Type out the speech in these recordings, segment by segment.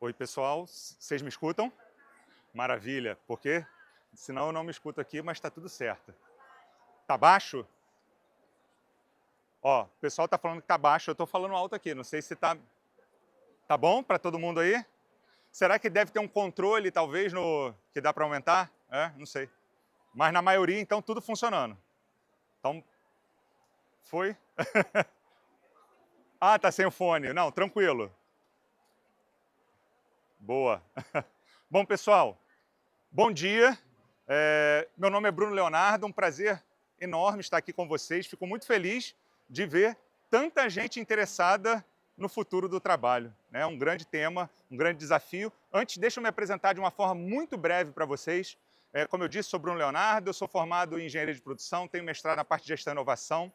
Oi, pessoal, vocês me escutam? Maravilha, porque senão eu não me escuto aqui, mas está tudo certo. Tá baixo? Ó, o pessoal tá falando que tá baixo, eu tô falando alto aqui, não sei se tá bom para todo mundo aí? Será que deve ter um controle, talvez, no que dá para aumentar? Não sei. Mas na maioria, então, tudo funcionando. Então, foi? Ah, tá sem o fone. Não, tranquilo. Boa. Bom, pessoal, bom dia. Meu nome é Bruno Leonardo, um prazer enorme estar aqui com vocês. Fico muito feliz de ver tanta gente interessada no futuro do trabalho. É um grande tema, um grande desafio. Antes, deixa eu me apresentar de uma forma muito breve para vocês. Como eu disse, sou Bruno Leonardo, eu sou formado em engenharia de produção, tenho mestrado na parte de gestão e inovação.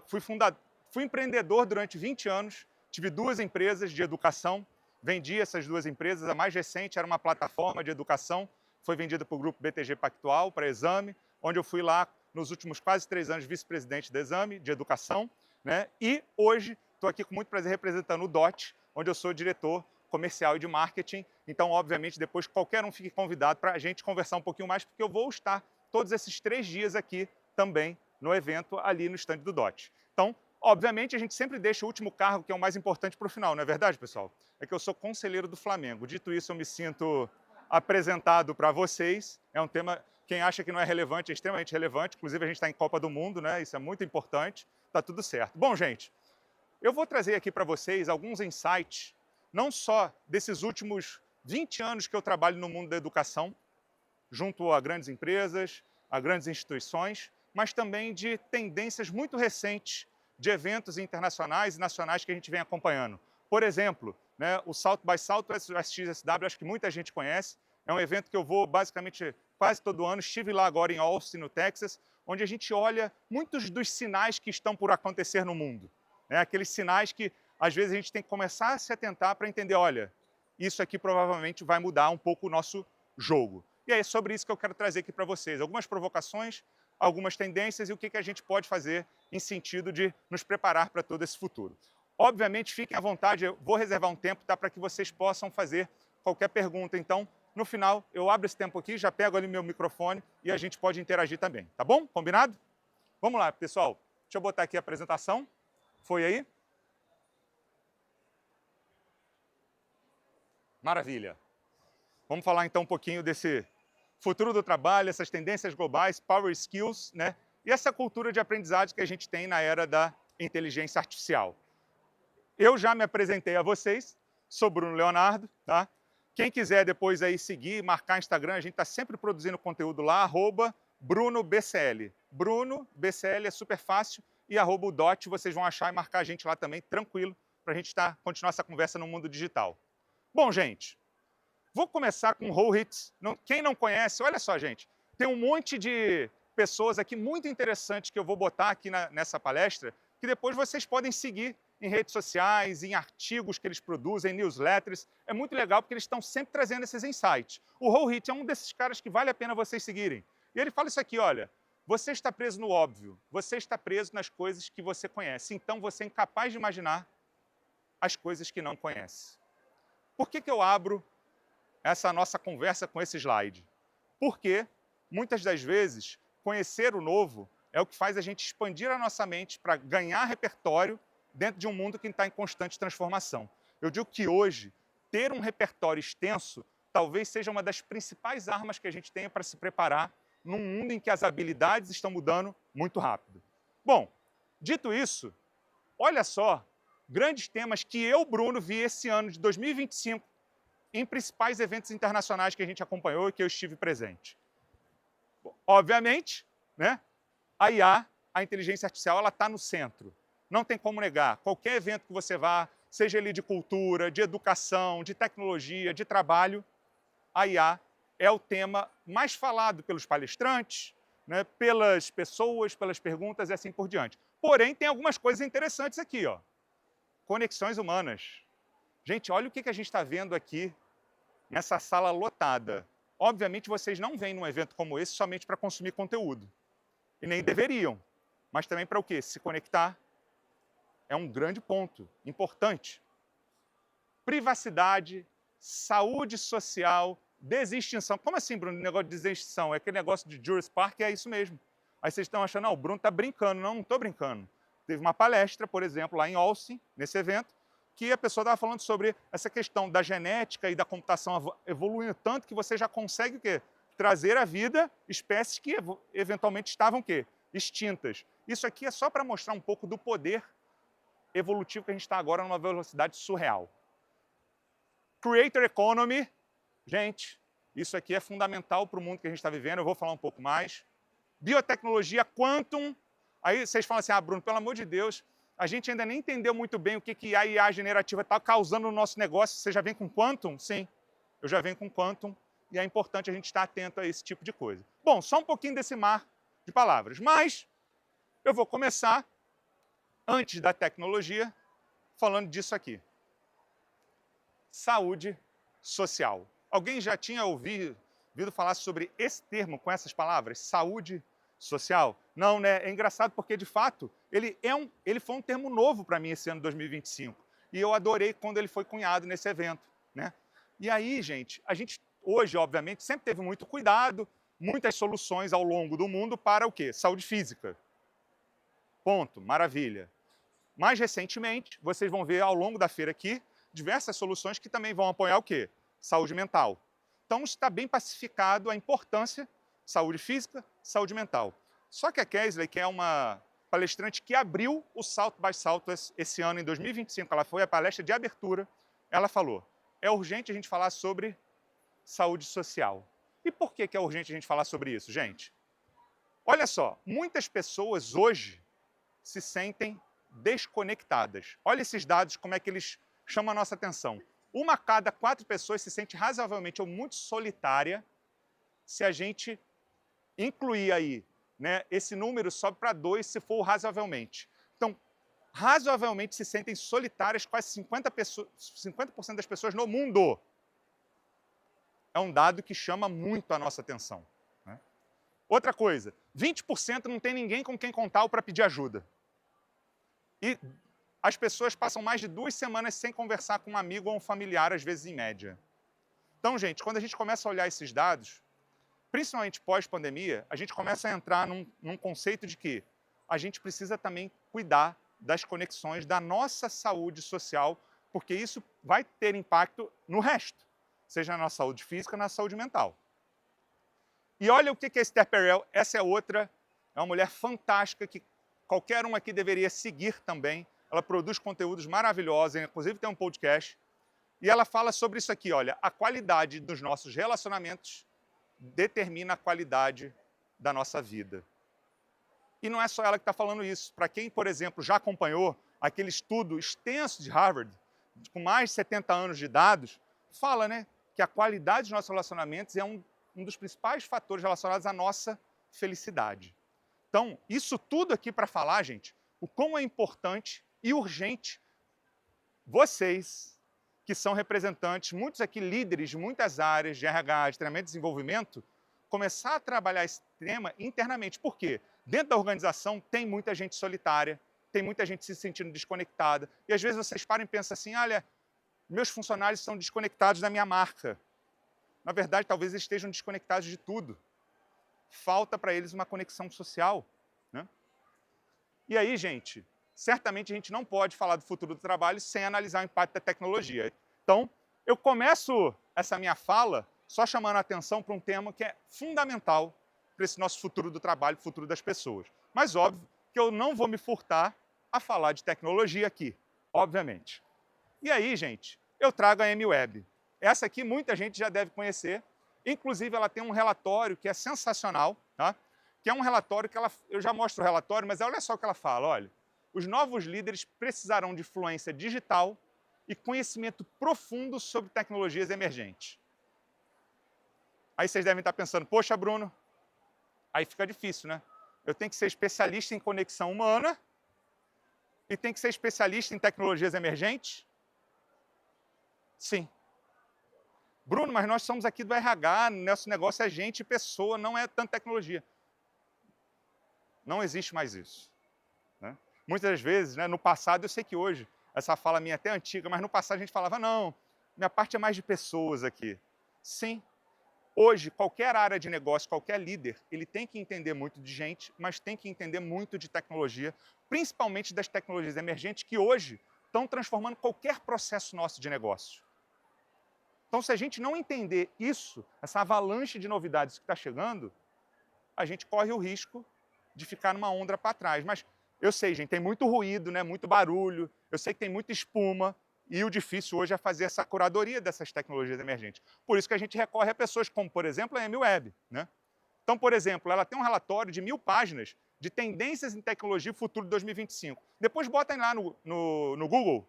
Fui empreendedor durante 20 anos, tive 2 empresas de educação, vendi essas 2 empresas. A mais recente era uma plataforma de educação, foi vendida para o grupo BTG Pactual, para Exame, onde eu fui lá nos últimos quase 3 anos vice-presidente da Exame, de educação, né? E hoje estou aqui com muito prazer representando o DOT, onde eu sou diretor comercial e de marketing. Então, obviamente, depois qualquer um fique convidado para a gente conversar um pouquinho mais, porque eu vou estar todos esses 3 dias aqui também no evento, ali no stand do DOT. Então, obviamente, a gente sempre deixa o último cargo, que é o mais importante, para o final, não é verdade, pessoal? É que eu sou conselheiro do Flamengo. Dito isso, eu me sinto apresentado para vocês. É um tema, quem acha que não é relevante, é extremamente relevante. Inclusive, a gente está em Copa do Mundo, né? Isso é muito importante. Está tudo certo. Bom, gente, eu vou trazer aqui para vocês alguns insights, não só desses últimos 20 anos que eu trabalho no mundo da educação, junto a grandes empresas, a grandes instituições, mas também de tendências muito recentes de eventos internacionais e nacionais que a gente vem acompanhando. Por exemplo, né, o South by Southwest XSW, acho que muita gente conhece, é um evento que eu vou basicamente quase todo ano. Estive lá agora em Austin, no Texas, onde a gente olha muitos dos sinais que estão por acontecer no mundo. Né, aqueles sinais que às vezes a gente tem que começar a se atentar para entender, olha, isso aqui provavelmente vai mudar um pouco o nosso jogo. E é sobre isso que eu quero trazer aqui para vocês. Algumas provocações, algumas tendências e o que a gente pode fazer em sentido de nos preparar para todo esse futuro. Obviamente, fiquem à vontade, eu vou reservar um tempo, tá, para que vocês possam fazer qualquer pergunta. Então, no final, eu abro esse tempo aqui, já pego ali meu microfone e a gente pode interagir também, tá bom? Combinado? Vamos lá, pessoal. Deixa eu botar aqui a apresentação. Foi aí? Maravilha. Vamos falar então um pouquinho desse futuro do trabalho, essas tendências globais, power skills, né? E essa cultura de aprendizagem que a gente tem na era da inteligência artificial. Eu já me apresentei a vocês, sou Bruno Leonardo, tá? Quem quiser depois aí seguir, marcar Instagram, a gente está sempre produzindo conteúdo lá, @BrunoBCL. Bruno, BCL é super fácil, e @o DOT vocês vão achar e marcar a gente lá também, tranquilo, para a gente continuar essa conversa no mundo digital. Bom, gente, vou começar com Rohit. Quem não conhece, olha só, gente, tem um monte de pessoas aqui muito interessantes que eu vou botar aqui nessa palestra, que depois vocês podem seguir em redes sociais, em artigos que eles produzem, newsletters. É muito legal porque eles estão sempre trazendo esses insights. O Rohit é um desses caras que vale a pena vocês seguirem. E ele fala isso aqui, olha, você está preso no óbvio, você está preso nas coisas que você conhece, então você é incapaz de imaginar as coisas que não conhece. Por que eu abro essa nossa conversa com esse slide? Porque, muitas das vezes, conhecer o novo é o que faz a gente expandir a nossa mente para ganhar repertório dentro de um mundo que está em constante transformação. Eu digo que hoje, ter um repertório extenso talvez seja uma das principais armas que a gente tenha para se preparar num mundo em que as habilidades estão mudando muito rápido. Bom, dito isso, olha só, grandes temas que eu, Bruno, vi esse ano de 2025 em principais eventos internacionais que a gente acompanhou e que eu estive presente. Obviamente, né, a IA, a inteligência artificial, ela está no centro. Não tem como negar. Qualquer evento que você vá, seja ele de cultura, de educação, de tecnologia, de trabalho, a IA é o tema mais falado pelos palestrantes, né, pelas pessoas, pelas perguntas e assim por diante. Porém, tem algumas coisas interessantes aqui, ó. Conexões humanas. Gente, olha o que a gente está vendo aqui nessa sala lotada. Obviamente, vocês não vêm num evento como esse somente para consumir conteúdo. E nem deveriam. Mas também para o quê? Se conectar. É um grande ponto, importante. Privacidade, saúde social, desextinção. Como assim, Bruno, negócio de desextinção? É aquele negócio de Jurassic Park, é isso mesmo. Aí vocês estão achando, não, o Bruno está brincando. Não, não estou brincando. Teve uma palestra, por exemplo, lá em Austin, nesse evento, que a pessoa estava falando sobre essa questão da genética e da computação evoluindo tanto que você já consegue o quê? Trazer à vida espécies que eventualmente estavam o quê? Extintas. Isso aqui é só para mostrar um pouco do poder evolutivo que a gente está agora numa velocidade surreal. Creator Economy, gente, isso aqui é fundamental para o mundo que a gente está vivendo, eu vou falar um pouco mais. Biotecnologia Quantum, aí vocês falam assim, Bruno, pelo amor de Deus, a gente ainda nem entendeu muito bem o que a IA generativa está causando no nosso negócio, você já vem com Quantum? Sim, eu já venho com Quantum, e é importante a gente estar atento a esse tipo de coisa. Bom, só um pouquinho desse mar de palavras, mas eu vou começar, antes da tecnologia, falando disso aqui. Saúde social. Alguém já tinha ouvido falar sobre esse termo com essas palavras? Saúde social? Não, né? É engraçado porque, de fato, ele foi um termo novo para mim esse ano de 2025. E eu adorei quando ele foi cunhado nesse evento, né? E aí, gente, a gente hoje, obviamente, sempre teve muito cuidado, muitas soluções ao longo do mundo para o quê? Saúde física. Ponto, maravilha. Mais recentemente, vocês vão ver ao longo da feira aqui, diversas soluções que também vão apoiar o quê? Saúde mental. Então, está bem pacificado a importância de saúde física, saúde mental. Só que a Kesley, que é uma palestrante que abriu o South by Southwest esse ano, em 2025, ela foi a palestra de abertura, ela falou, é urgente a gente falar sobre saúde social. E por que é urgente a gente falar sobre isso, gente? Olha só, muitas pessoas hoje se sentem desconectadas. Olha esses dados, como é que eles chamam a nossa atenção. 1 a cada 4 pessoas se sente razoavelmente ou muito solitária. Se a gente incluir aí, né, esse número sobe para 2 se for razoavelmente. Então, razoavelmente se sentem solitárias quase 50% das pessoas no mundo. É um dado que chama muito a nossa atenção, né? Outra coisa, 20% não tem ninguém com quem contar ou para pedir ajuda. E as pessoas passam mais de 2 semanas sem conversar com um amigo ou um familiar, às vezes em média. Então, gente, quando a gente começa a olhar esses dados, principalmente pós-pandemia, a gente começa a entrar num conceito de que a gente precisa também cuidar das conexões da nossa saúde social, porque isso vai ter impacto no resto, seja na nossa saúde física ou na saúde mental. E olha o que é Esther Perel, essa é outra, é uma mulher fantástica que qualquer um aqui deveria seguir também. Ela produz conteúdos maravilhosos, inclusive tem um podcast. E ela fala sobre isso aqui, olha, a qualidade dos nossos relacionamentos determina a qualidade da nossa vida. E não é só ela que está falando isso. Para quem, por exemplo, já acompanhou aquele estudo extenso de Harvard, com mais de 70 anos de dados, fala, né, que a qualidade dos nossos relacionamentos é um dos principais fatores relacionados à nossa felicidade. Então, isso tudo aqui para falar, gente, o quão é importante e urgente vocês, que são representantes, muitos aqui líderes de muitas áreas de RH, de treinamento e desenvolvimento, começar a trabalhar esse tema internamente. Por quê? Dentro da organização tem muita gente solitária, tem muita gente se sentindo desconectada. E às vezes vocês param e pensam assim, olha, meus funcionários estão desconectados da minha marca. Na verdade, talvez eles estejam desconectados de tudo. Falta para eles uma conexão social, né? E aí, gente, certamente a gente não pode falar do futuro do trabalho sem analisar o impacto da tecnologia. Então, eu começo essa minha fala só chamando a atenção para um tema que é fundamental para esse nosso futuro do trabalho, futuro das pessoas. Mas, óbvio, que eu não vou me furtar a falar de tecnologia aqui, obviamente. E aí, gente, eu trago a MWeb. Essa aqui muita gente já deve conhecer. Inclusive, ela tem um relatório que é sensacional, tá? Que é um relatório que eu já mostro o relatório, mas olha só o que ela fala, olha. Os novos líderes precisarão de fluência digital e conhecimento profundo sobre tecnologias emergentes. Aí vocês devem estar pensando, poxa, Bruno, aí fica difícil, né? Eu tenho que ser especialista em conexão humana e tenho que ser especialista em tecnologias emergentes? Sim. Bruno, mas nós somos aqui do RH, nosso negócio é gente e pessoa, não é tanta tecnologia. Não existe mais isso, né? Muitas das vezes, né, no passado, eu sei que hoje, essa fala minha é até antiga, mas no passado a gente falava, não, minha parte é mais de pessoas aqui. Sim, hoje, qualquer área de negócio, qualquer líder, ele tem que entender muito de gente, mas tem que entender muito de tecnologia, principalmente das tecnologias emergentes que hoje estão transformando qualquer processo nosso de negócio. Então, se a gente não entender isso, essa avalanche de novidades que está chegando, a gente corre o risco de ficar numa onda para trás. Mas eu sei, gente, tem muito ruído, né? Muito barulho, eu sei que tem muita espuma, e o difícil hoje é fazer essa curadoria dessas tecnologias emergentes. Por isso que a gente recorre a pessoas como, por exemplo, a MWeb, né? Então, por exemplo, ela tem um relatório de 1000 páginas de tendências em tecnologia e futuro de 2025. Depois botem lá no Google,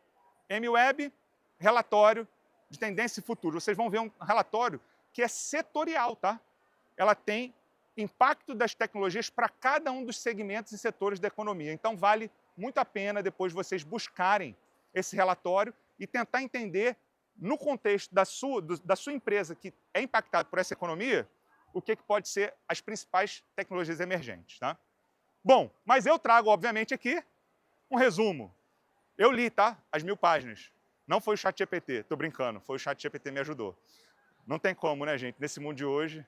MWeb, relatório de tendência e futuro. Vocês vão ver um relatório que é setorial, tá? Ela tem impacto das tecnologias para cada um dos segmentos e setores da economia. Então, vale muito a pena depois vocês buscarem esse relatório e tentar entender, no contexto da sua empresa que é impactada por essa economia, o que pode ser as principais tecnologias emergentes. Tá? Bom, mas eu trago, obviamente, aqui um resumo. Eu li, tá? As 1000 páginas. Não foi o ChatGPT, estou brincando, foi o ChatGPT que me ajudou. Não tem como, né, gente? Nesse mundo de hoje,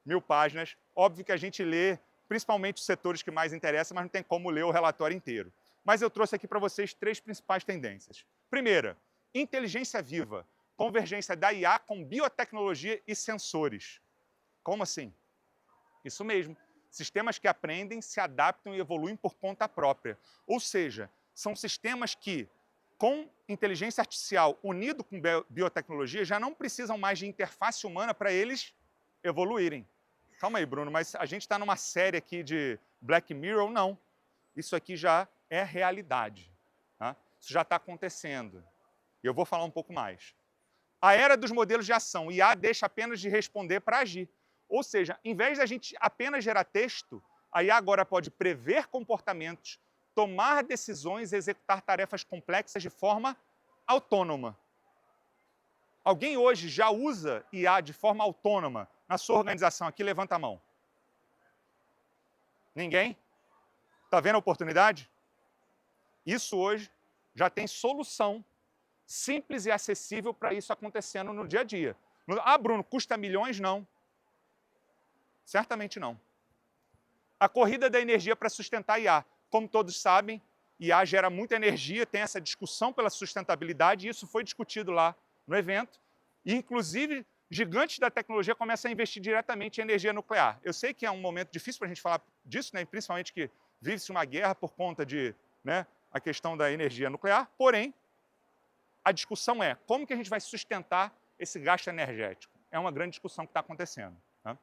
1000 páginas. Óbvio que a gente lê, principalmente os setores que mais interessam, mas não tem como ler o relatório inteiro. Mas eu trouxe aqui para vocês 3 principais tendências. Primeira, inteligência viva, convergência da IA com biotecnologia e sensores. Como assim? Isso mesmo, sistemas que aprendem, se adaptam e evoluem por conta própria. Ou seja, são sistemas que, com inteligência artificial unido com biotecnologia, já não precisam mais de interface humana para eles evoluírem. Calma aí, Bruno, mas a gente está numa série aqui de Black Mirror? Não. Isso aqui já é realidade. Tá? Isso já está acontecendo. E eu vou falar um pouco mais. A era dos modelos de ação. IA deixa apenas de responder para agir. Ou seja, em vez da gente apenas gerar texto, a IA agora pode prever comportamentos, tomar decisões e executar tarefas complexas de forma autônoma. Alguém hoje já usa IA de forma autônoma na sua organização? Aqui, levanta a mão. Ninguém? Está vendo a oportunidade? Isso hoje já tem solução simples e acessível para isso acontecendo no dia a dia. Ah, Bruno, custa milhões? Não. Certamente não. A corrida da energia para sustentar a IA. Como todos sabem, IA gera muita energia, tem essa discussão pela sustentabilidade, e isso foi discutido lá no evento. E, inclusive, gigantes da tecnologia começam a investir diretamente em energia nuclear. Eu sei que é um momento difícil para a gente falar disso, né? Principalmente que vive-se uma guerra por conta de, né, a questão da energia nuclear, porém, a discussão é como que a gente vai sustentar esse gasto energético. É uma grande discussão que está acontecendo. Tá?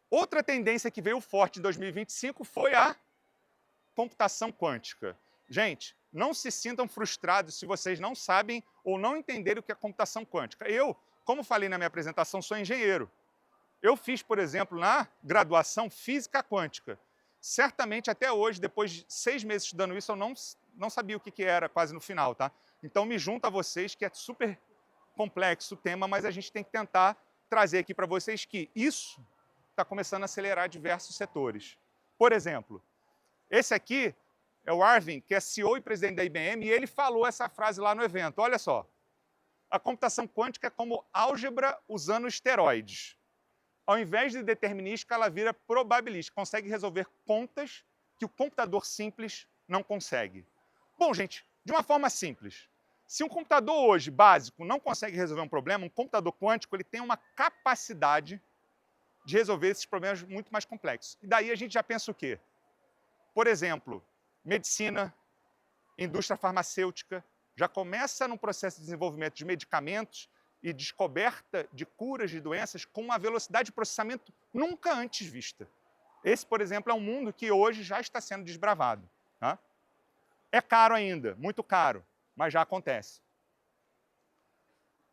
Outra tendência que veio forte em 2025 foi a computação quântica. Gente, não se sintam frustrados se vocês não sabem ou não entenderem o que é computação quântica. Eu, como falei na minha apresentação, sou engenheiro. Eu fiz, por exemplo, na graduação física quântica. Certamente, até hoje, depois de 6 meses estudando isso, eu não sabia o que era quase no final, tá? Então, me junto a vocês, que é super complexo o tema, mas a gente tem que tentar trazer aqui para vocês que isso está começando a acelerar diversos setores. Por exemplo, esse aqui é o Arvin, que é CEO e presidente da IBM, e ele falou essa frase lá no evento. Olha só, a computação quântica é como álgebra usando esteroides. Ao invés de determinística, ela vira probabilística, consegue resolver contas que o computador simples não consegue. Bom, gente, de uma forma simples, se um computador hoje, básico, não consegue resolver um problema, um computador quântico ele tem uma capacidade de resolver esses problemas muito mais complexos. E daí a gente já pensa o quê? Por exemplo, medicina, indústria farmacêutica, já começa num processo de desenvolvimento de medicamentos e descoberta de curas de doenças com uma velocidade de processamento nunca antes vista. Esse, por exemplo, é um mundo que hoje já está sendo desbravado. Tá? É caro ainda, muito caro, mas já acontece.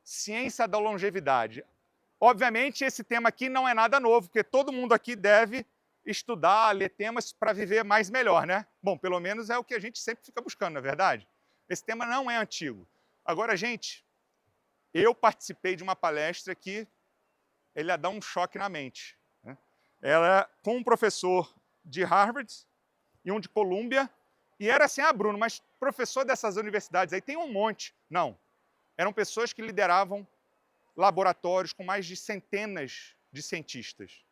Ciência da longevidade. Obviamente, esse tema aqui não é nada novo, porque todo mundo aqui deve estudar, ler temas para viver mais e melhor, né? Bom, pelo menos é o que a gente sempre fica buscando, não é verdade? Esse tema não é antigo. Agora, gente, eu participei de uma palestra que ele ia dar um choque na mente. Né? Era com um professor de Harvard e um de Columbia, e era assim, ah, Bruno, mas professor dessas universidades aí tem um monte. Não, eram pessoas que lideravam laboratórios com mais de centenas de cientistas,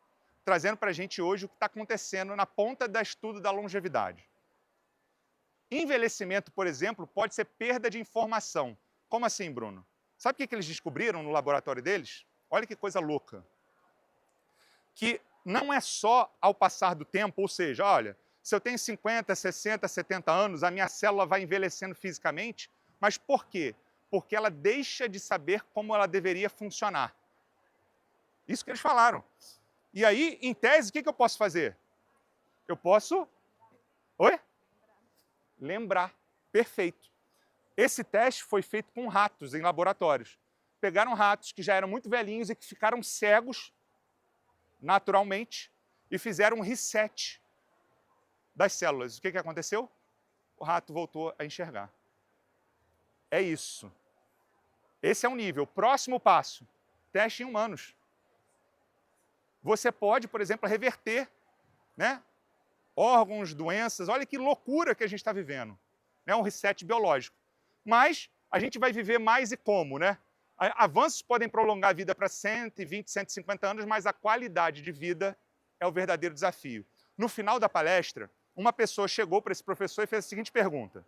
trazendo para a gente hoje o que está acontecendo na ponta do estudo da longevidade. Envelhecimento, por exemplo, pode ser perda de informação. Como assim, Bruno? Sabe o que eles descobriram no laboratório deles? Olha que coisa louca. Que não é só ao passar do tempo, ou seja, olha, se eu tenho 50, 60, 70 anos, a minha célula vai envelhecendo fisicamente, mas por quê? Porque ela deixa de saber como ela deveria funcionar. Isso que eles falaram. E aí, em tese, o que eu posso fazer? Eu posso... Oi? Lembrar. Perfeito. Esse teste foi feito com ratos em laboratórios. Pegaram ratos que já eram muito velhinhos e que ficaram cegos naturalmente e fizeram um reset das células. O que aconteceu? O rato voltou a enxergar. É isso. Esse é um nível. Próximo passo, teste em humanos. Você pode, por exemplo, reverter, né, órgãos, doenças. Olha que loucura que a gente está vivendo. É um reset biológico. Mas a gente vai viver mais e como, né? Avanços podem prolongar a vida para 120, 150 anos, mas a qualidade de vida é o verdadeiro desafio. No final da palestra, uma pessoa chegou para esse professor e fez a seguinte pergunta: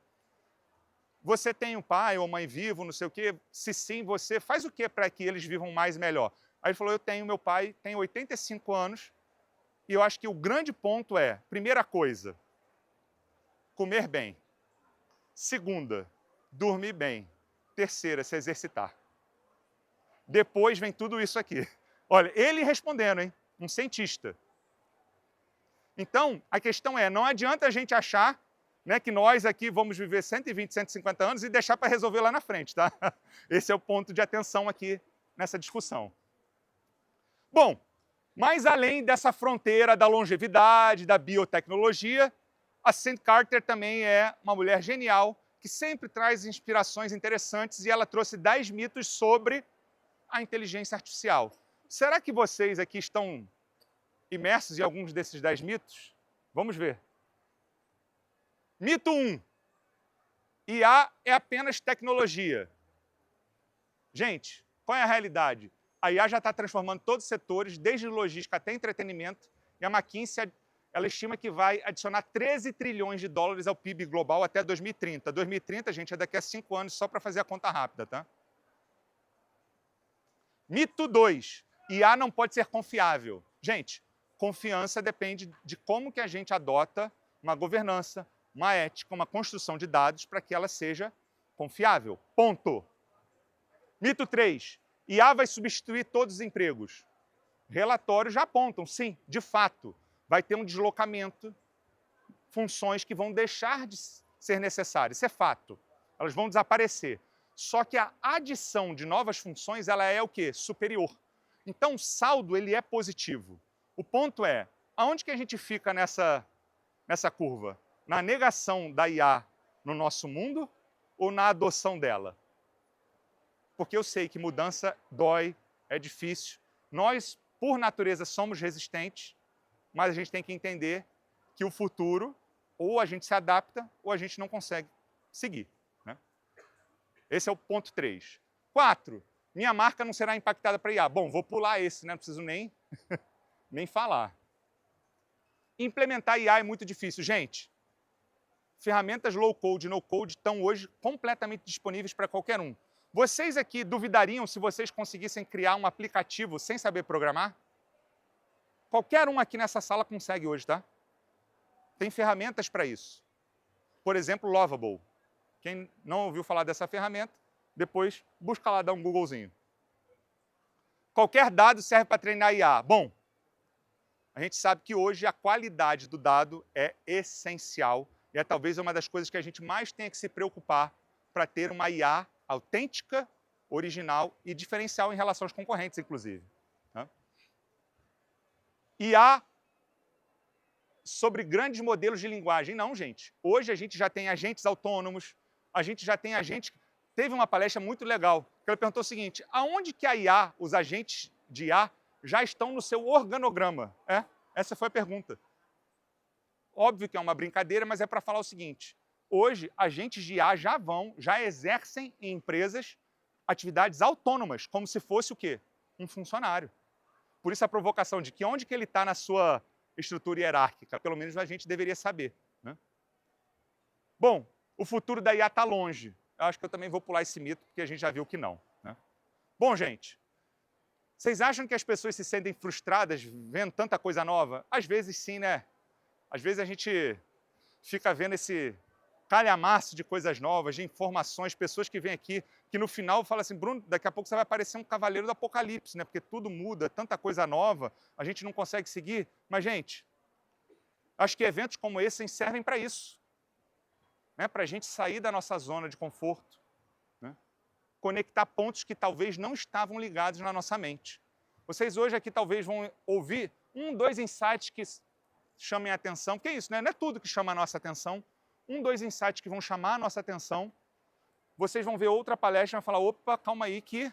você tem um pai ou mãe vivo, não sei o quê? Se sim, você faz o que para que eles vivam mais e melhor? Aí ele falou, eu tenho meu pai, tem 85 anos, e eu acho que o grande ponto é, primeira coisa, comer bem. Segunda, dormir bem. Terceira, se exercitar. Depois vem tudo isso aqui. Olha, ele respondendo, hein? Um cientista. Então, a questão é, não adianta a gente achar, né, que nós aqui vamos viver 120, 150 anos e deixar para resolver lá na frente, tá? Esse é o ponto de atenção aqui nessa discussão. Bom, mas além dessa fronteira da longevidade, da biotecnologia, a Cindy Carter também é uma mulher genial, que sempre traz inspirações interessantes, e ela trouxe 10 mitos sobre a inteligência artificial. Será que vocês aqui estão imersos em alguns desses 10 mitos? Vamos ver. Mito 1. IA é apenas tecnologia. Gente, qual é a realidade? A IA já está transformando todos os setores, desde logística até entretenimento, e a McKinsey ela estima que vai adicionar 13 trilhões de dólares ao PIB global até 2030. 2030, gente, é daqui a 5 anos, só para fazer a conta rápida, tá? Mito 2. IA não pode ser confiável. Gente, confiança depende de como que a gente adota uma governança, uma ética, uma construção de dados para que ela seja confiável. Ponto. Mito 3. IA vai substituir todos os empregos. Relatórios já apontam, sim, de fato, vai ter um deslocamento, funções que vão deixar de ser necessárias. Isso é fato. Elas vão desaparecer. Só que a adição de novas funções, ela é o quê? Superior. Então, o saldo, ele é positivo. O ponto é, aonde que a gente fica nessa curva? Na negação da IA no nosso mundo ou na adoção dela? Porque eu sei que mudança dói, é difícil. Nós, por natureza, somos resistentes, mas a gente tem que entender que o futuro, ou a gente se adapta, ou a gente não consegue seguir. Esse é o ponto 3. 4. Minha marca não será impactada para IA. Bom, vou pular esse, né? Não preciso nem falar. Implementar IA é muito difícil. Gente, ferramentas low-code e no-code estão hoje completamente disponíveis para qualquer um. Vocês aqui duvidariam se vocês conseguissem criar um aplicativo sem saber programar? Qualquer um aqui nessa sala consegue hoje, tá? Tem ferramentas para isso. Por exemplo, Lovable. Quem não ouviu falar dessa ferramenta, depois busca lá, dá um Googlezinho. Qualquer dado serve para treinar IA. Bom, a gente sabe que hoje a qualidade do dado é essencial e é talvez uma das coisas que a gente mais tenha que se preocupar para ter uma IA autêntica, original e diferencial em relação aos concorrentes, inclusive. IA sobre grandes modelos de linguagem. Não, gente. Hoje a gente já tem agentes autônomos, a gente já tem agentes... Teve uma palestra muito legal, que ela perguntou o seguinte, aonde que a IA, os agentes de IA, já estão no seu organograma? Essa foi a pergunta. Óbvio que é uma brincadeira, mas é para falar o seguinte, hoje, agentes de IA já exercem em empresas atividades autônomas, como se fosse o quê? Um funcionário. Por isso a provocação de que onde que ele está na sua estrutura hierárquica, pelo menos a gente deveria saber, né? Bom, o futuro da IA está longe. Eu acho que eu também vou pular esse mito, porque a gente já viu que não, né? Bom, gente, vocês acham que as pessoas se sentem frustradas vendo tanta coisa nova? Às vezes sim, né? Às vezes a gente fica vendo esse calhamaço de coisas novas, de informações, pessoas que vêm aqui, que no final falam assim, Bruno, daqui a pouco você vai parecer um cavaleiro do apocalipse, né? Porque tudo muda, tanta coisa nova, a gente não consegue seguir. Mas, gente, acho que eventos como esse servem para isso, né? Para a gente sair da nossa zona de conforto, né? Conectar pontos que talvez não estavam ligados na nossa mente. Vocês hoje aqui talvez vão ouvir 2 insights que chamem a atenção, porque é isso, né? Não é tudo que chama a nossa atenção. 2 insights que vão chamar a nossa atenção. Vocês vão ver outra palestra e vão falar, opa, calma aí que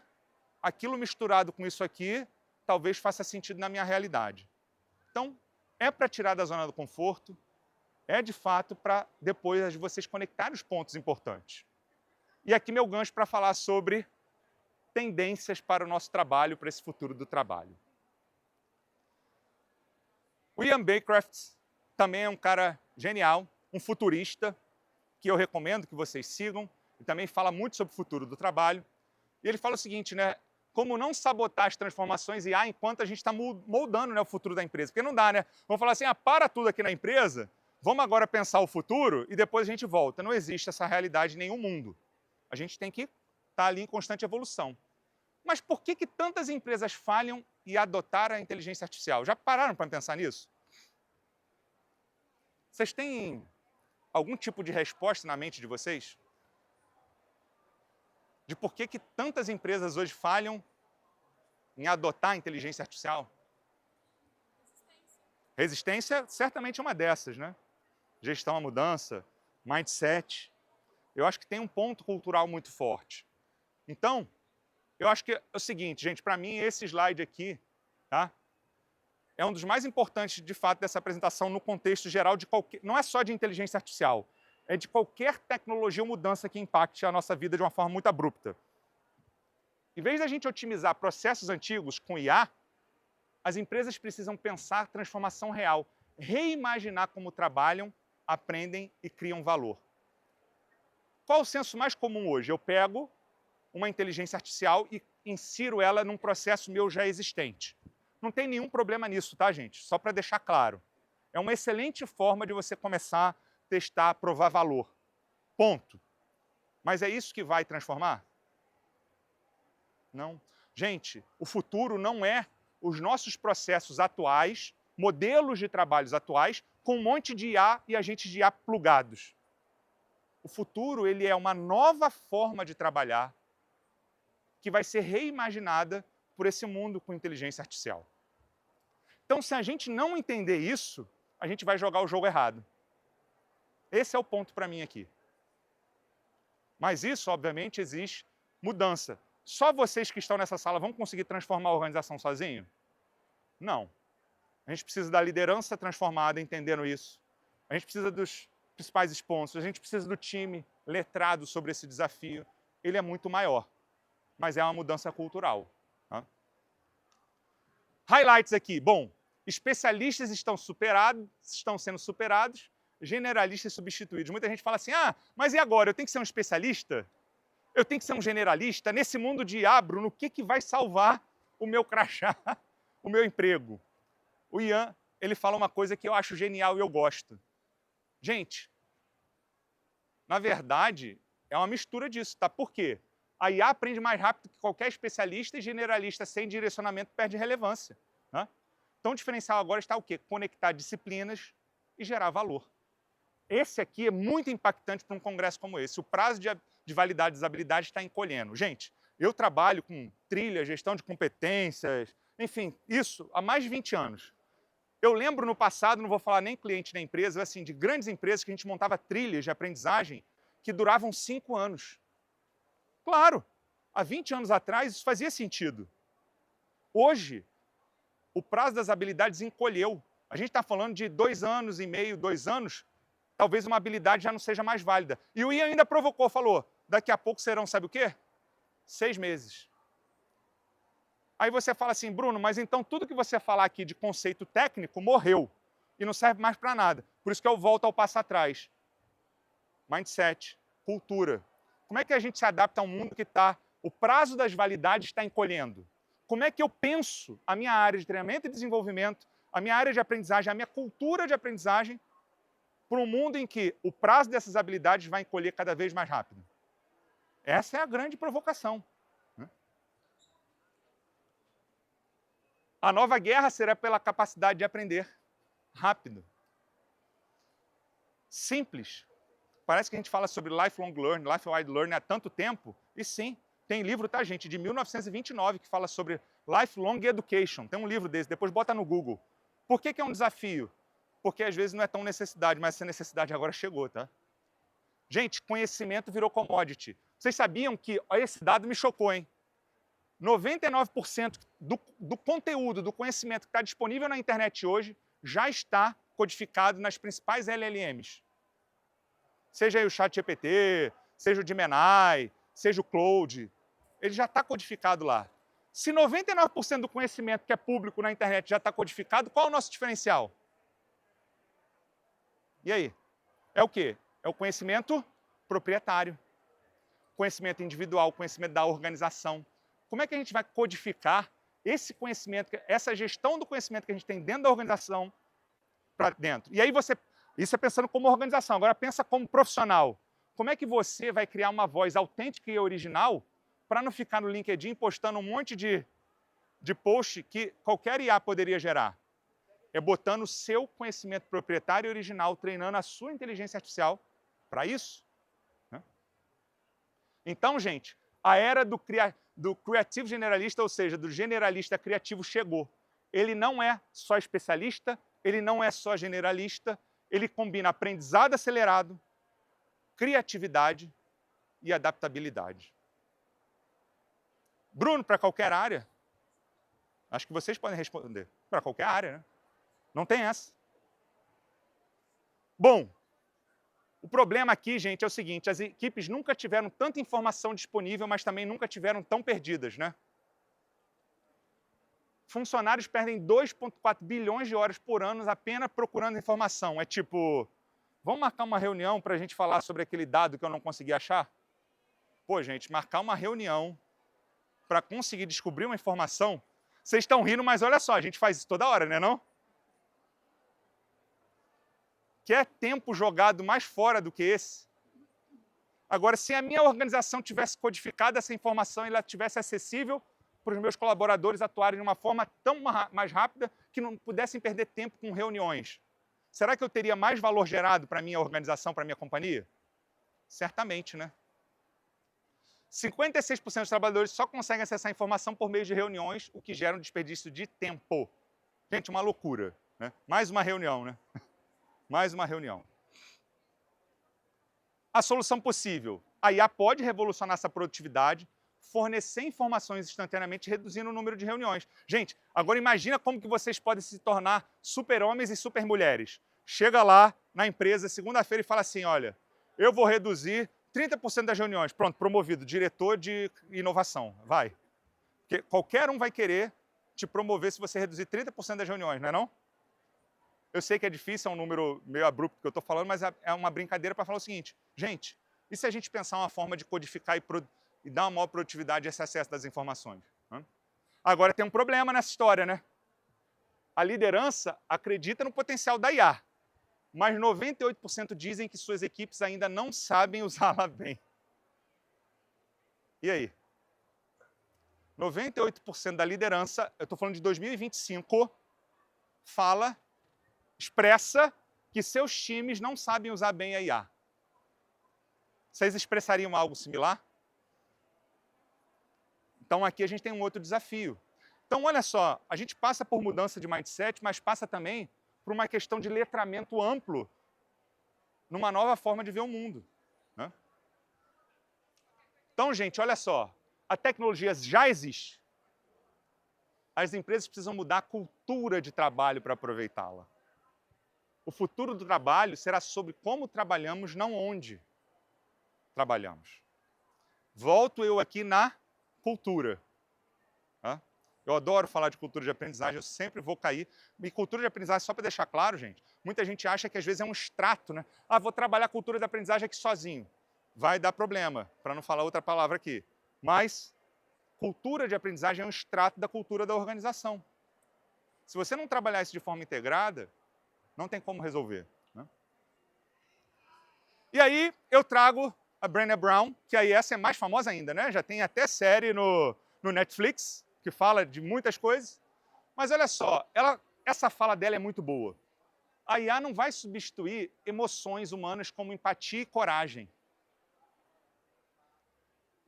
aquilo misturado com isso aqui talvez faça sentido na minha realidade. Então, é para tirar da zona do conforto, é de fato para depois vocês conectarem os pontos importantes. E aqui meu gancho para falar sobre tendências para o nosso trabalho, para esse futuro do trabalho. O Ian Bancroft também é um cara genial, um futurista, que eu recomendo que vocês sigam, e também fala muito sobre o futuro do trabalho. E ele fala o seguinte, né? Como não sabotar as transformações IA enquanto a gente está moldando, né, o futuro da empresa. Porque não dá, né? Vamos falar assim, para tudo aqui na empresa, vamos agora pensar o futuro e depois a gente volta. Não existe essa realidade em nenhum mundo. A gente tem que estar ali em constante evolução. Mas por que tantas empresas falham e adotaram a inteligência artificial? Já pararam para pensar nisso? Vocês têm algum tipo de resposta na mente de vocês? De por que tantas empresas hoje falham em adotar a inteligência artificial? Resistência certamente é uma dessas, né? Gestão à mudança, mindset. Eu acho que tem um ponto cultural muito forte. Então, eu acho que é o seguinte, gente, para mim esse slide aqui, tá? É um dos mais importantes, de fato, dessa apresentação no contexto geral de qualquer... Não é só de inteligência artificial, é de qualquer tecnologia ou mudança que impacte a nossa vida de uma forma muito abrupta. Em vez da gente otimizar processos antigos com IA, as empresas precisam pensar transformação real, reimaginar como trabalham, aprendem e criam valor. Qual o senso mais comum hoje? Eu pego uma inteligência artificial e insiro ela num processo meu já existente. Não tem nenhum problema nisso, tá, gente? Só para deixar claro. É uma excelente forma de você começar a testar, provar valor. Ponto. Mas é isso que vai transformar? Não. Gente, o futuro não é os nossos processos atuais, modelos de trabalhos atuais, com um monte de IA e agentes de IA plugados. O futuro, ele é uma nova forma de trabalhar que vai ser reimaginada por esse mundo com inteligência artificial. Então, se a gente não entender isso, a gente vai jogar o jogo errado. Esse é o ponto para mim aqui. Mas isso, obviamente, exige mudança. Só vocês que estão nessa sala vão conseguir transformar a organização sozinho? Não. A gente precisa da liderança transformada, entendendo isso. A gente precisa dos principais sponsors, a gente precisa do time letrado sobre esse desafio. Ele é muito maior, mas é uma mudança cultural. Tá? Highlights aqui. Bom, especialistas estão sendo superados, generalistas substituídos. Muita gente fala assim, mas e agora? Eu tenho que ser um especialista? Eu tenho que ser um generalista? Nesse mundo de Bruno, o que vai salvar o meu crachá, o meu emprego? O Ian, ele fala uma coisa que eu acho genial e eu gosto. Gente, na verdade, é uma mistura disso, tá? Por quê? A IA aprende mais rápido que qualquer especialista e generalista sem direcionamento perde relevância. Né? Então, o diferencial agora está o quê? Conectar disciplinas e gerar valor. Esse aqui é muito impactante para um congresso como esse. O prazo de validade das habilidades está encolhendo. Gente, eu trabalho com trilha, gestão de competências, enfim, isso há mais de 20 anos. Eu lembro no passado, não vou falar nem cliente nem empresa, assim, de grandes empresas que a gente montava trilhas de aprendizagem que duravam 5 anos. Claro, há 20 anos atrás isso fazia sentido. Hoje, o prazo das habilidades encolheu. A gente está falando de 2 anos e meio, 2 anos, talvez uma habilidade já não seja mais válida. E o Ian ainda provocou, falou, daqui a pouco serão, sabe o quê? 6 meses. Aí você fala assim, Bruno, mas então tudo que você falar aqui de conceito técnico morreu e não serve mais para nada. Por isso que eu volto ao passo atrás. Mindset, cultura. Como é que a gente se adapta a um mundo que o prazo das validades está encolhendo? Como é que eu penso a minha área de treinamento e desenvolvimento, a minha área de aprendizagem, a minha cultura de aprendizagem para um mundo em que o prazo dessas habilidades vai encolher cada vez mais rápido? Essa é a grande provocação. A nova guerra será pela capacidade de aprender rápido. Simples. Parece que a gente fala sobre lifelong learning, lifelong learning há tanto tempo, e sim, tem livro, tá, gente, de 1929 que fala sobre lifelong education. Tem um livro desse, depois bota no Google. Por que é um desafio? Porque às vezes não é tão necessidade, mas essa necessidade agora chegou, tá? Gente, conhecimento virou commodity. Vocês sabiam que, olha, esse dado me chocou, hein? 99% do conteúdo, do conhecimento que está disponível na internet hoje já está codificado nas principais LLMs. Seja aí o ChatGPT, seja o Gemini, seja o Claude, ele já está codificado lá. Se 99% do conhecimento que é público na internet já está codificado, qual é o nosso diferencial? E aí? É o quê? É o conhecimento proprietário, conhecimento individual, conhecimento da organização. Como é que a gente vai codificar esse conhecimento, essa gestão do conhecimento que a gente tem dentro da organização para dentro? E aí isso é pensando como organização, agora pensa como profissional. Como é que você vai criar uma voz autêntica e original para não ficar no LinkedIn postando um monte de post que qualquer IA poderia gerar? É botando o seu conhecimento proprietário e original, treinando a sua inteligência artificial para isso. Né? Então, gente, a era do criativo generalista, ou seja, do generalista criativo chegou. Ele não é só especialista, ele não é só generalista, ele combina aprendizado acelerado, criatividade e adaptabilidade. Bruno, para qualquer área? Acho que vocês podem responder. Para qualquer área, né? Não tem essa. Bom, o problema aqui, gente, é o seguinte, as equipes nunca tiveram tanta informação disponível, mas também nunca tiveram tão perdidas, né? Funcionários perdem 2,4 bilhões de horas por ano apenas procurando informação. É tipo, vamos marcar uma reunião para a gente falar sobre aquele dado que eu não consegui achar? Pô, gente, marcar uma reunião para conseguir descobrir uma informação, vocês estão rindo, mas olha só, a gente faz isso toda hora, né não? Quer tempo jogado mais fora do que esse? Agora, se a minha organização tivesse codificado essa informação e ela tivesse acessível para os meus colaboradores atuarem de uma forma tão mais rápida que não pudessem perder tempo com reuniões, será que eu teria mais valor gerado para a minha organização, para a minha companhia? Certamente, né? 56% dos trabalhadores só conseguem acessar a informação por meio de reuniões, o que gera um desperdício de tempo. Gente, uma loucura, né? Mais uma reunião, né? Mais uma reunião. A solução possível. A IA pode revolucionar essa produtividade, fornecer informações instantaneamente, reduzindo o número de reuniões. Gente, agora imagina como que vocês podem se tornar super-homens e super-mulheres. Chega lá na empresa, segunda-feira, e fala assim, olha, eu vou reduzir 30% das reuniões. Pronto, promovido, diretor de inovação. Vai. Porque qualquer um vai querer te promover se você reduzir 30% das reuniões, não é não? Eu sei que é difícil, é um número meio abrupto que eu estou falando, mas é uma brincadeira para falar o seguinte, gente, e se a gente pensar uma forma de codificar e dar uma maior produtividade a esse acesso das informações? Né? Agora tem um problema nessa história, né? A liderança acredita no potencial da IA, mas 98% dizem que suas equipes ainda não sabem usá-la bem. E aí? 98% da liderança, eu estou falando de 2025, expressa que seus times não sabem usar bem a IA. Vocês expressariam algo similar? Então aqui a gente tem um outro desafio. Então olha só, a gente passa por mudança de mindset, mas passa também por uma questão de letramento amplo numa nova forma de ver o mundo. Né? Então, gente, olha só, a tecnologia já existe. As empresas precisam mudar a cultura de trabalho para aproveitá-la. O futuro do trabalho será sobre como trabalhamos, não onde trabalhamos. Volto eu aqui na cultura. Tá? Eu adoro falar de cultura de aprendizagem, eu sempre vou cair. E cultura de aprendizagem, só para deixar claro, gente, muita gente acha que às vezes é um extrato, né? Ah, vou trabalhar a cultura de aprendizagem aqui sozinho. Vai dar problema, para não falar outra palavra aqui. Mas cultura de aprendizagem é um extrato da cultura da organização. Se você não trabalhar isso de forma integrada, não tem como resolver. Né? E aí eu trago a Brené Brown, que aí essa é mais famosa ainda, né? Já tem até série no Netflix, que fala de muitas coisas. Mas olha só, essa fala dela é muito boa. A IA não vai substituir emoções humanas como empatia e coragem.